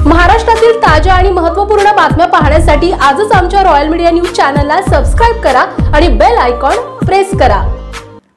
महाराष्ट्रातील ताज्या आणि महत्त्वपूर्ण बातम्या पाहण्यासाठी आजच आमच्या रॉयल मीडिया न्यूज चॅनलला सबस्क्राइब करा आणि बेल आयकॉन प्रेस करा।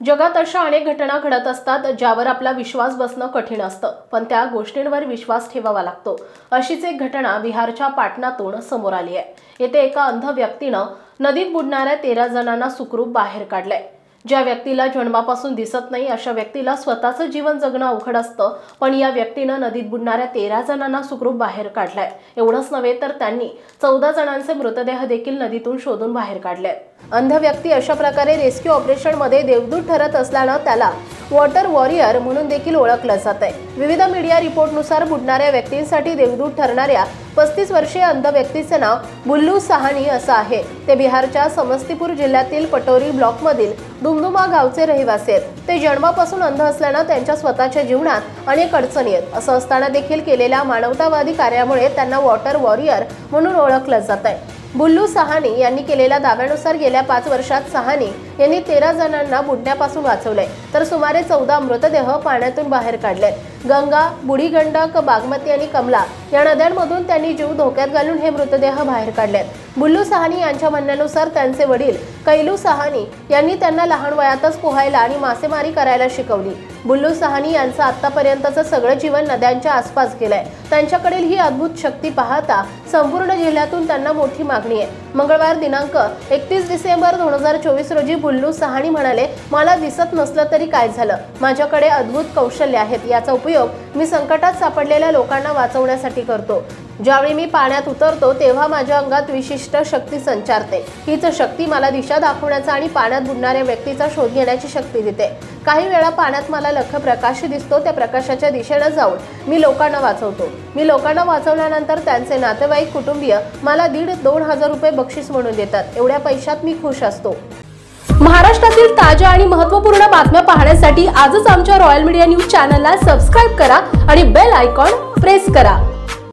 जगात अशा अनेक घटना घडत असतात ज्यावर आपला विश्वास बसणं कठीण असतं, पण त्या गोष्टींवर विश्वास ठेवावा लागतो। अशीच एक घटना बिहारच्या पाटणातून समोर आली आहे। येथे एका अंध व्यक्तीनं नदीत बुडणाऱ्या 13 जणांना सुखरूप बाहेर काढलंय। ज्या व्यक्तीला जन्मापासून दिसत नाही अशा व्यक्तीला स्वतःचं जीवन जगणं अवघड असतं, पण या व्यक्तीनं नदीत बुडणाऱ्या 13 जणांना सुखरूप बाहेर काढलंय। एवढंच नव्हे तर त्यांनी 14 जणांचे मृतदेह देखील नदीतून शोधून बाहेर काढले। अंध व्यक्ती अशा प्रकारे रेस्क्यू ऑपरेशन मध्ये देवदूत ठरत असल्यानं त्याला वॉटर वॉरियर म्हणून देखील ओळखलं जातंय। विविध मीडिया रिपोर्टनुसार बुडणाऱ्या व्यक्तींसाठी देवदूत ठरणाऱ्या 35 वर्षीय अंध व्यक्तीचे नाव बुल्लू साहनी असं आहे। ते बिहारच्या समस्तीपूर जिल्ह्यातील पटोरी ब्लॉकमधील दुमदुमा गावचे रहिवासी आहेत। ते जन्मापासून अंध असल्यानं त्यांच्या स्वतःच्या जीवनात अनेक अडचणी आहेत। असं असताना देखील केलेल्या मानवतावादी कार्यामुळे त्यांना वॉटर वॉरियर म्हणून ओळखलं जातंय। बुल्लू साहनी यांनी केलेल्या दाव्यानुसार गेल्या 5 वर्षात साहनी यांनी 13 जणांना बुडण्यापासून वाचवले, तर सुमारे 14 मृतदेह पाण्यातून बाहेर काढले। गंगा, बुढी गंडक, बागमती आणि कमला या नद्यांमधून त्यांनी जीव धोक्यात घालून हे मृतदेह बाहेर काढले। बुल्लू साहनी यांच्या म्हणण्यानुसार त्यांचे वडील कैलू साहनी यांनी त्यांना लहान वयातच पोहायला आणि मासेमारी करायला शिकवली। बुल्लू साहनी यांचं आतापर्यंतचं सगळं जीवन नद्यांच्या आसपास गेलंय। त्यांच्याकडील ही अद्भुत शक्ती पाहता संपूर्ण जिल्ह्यातून त्यांना मोठी मागणी आहे। मंगळवार दिनांक 31 डिसेंबर 2024 रोजी बुल्लू साहनी म्हणाले, मला दिसत नसलं तरी काय झालं, माझ्याकडे अद्भुत कौशल्य आहेत। याचा उपयोग मी संकटात सापडलेल्या लोकांना वाचवण्यासाठी करतो। ज्यावेळी मी पाण्यात उतरतो तेव्हा माझ्या अंगात विशिष्ट शक्ती संचारते। हीच शक्ती मला दिशा दाखवण्याचा आणि पाण्यात बुडणाऱ्या व्यक्तीचा शोध घेण्याची शक्ती देते। काही वेळा पाण्यात मला लख प्रकाश दिसतो, त्या प्रकाशाच्या दिशेने जाऊन मी लोकांना वाचवतो। मी लोकांना वाचवल्यानंतर त्यांचे नातेवाईक, कुटुंबीय मला 1,500-2 हजार रुपये बक्षीस म्हणून देतात। एवढ्या पैशात मी खुश असतो। महाराष्ट्रातील ताज्या आणि महत्त्वपूर्ण बातम्या पाहण्यासाठी आजच आमच्या रॉयल मीडिया न्यूज चॅनलला सबस्क्राइब करा आणि बेल आयकॉन प्रेस करा।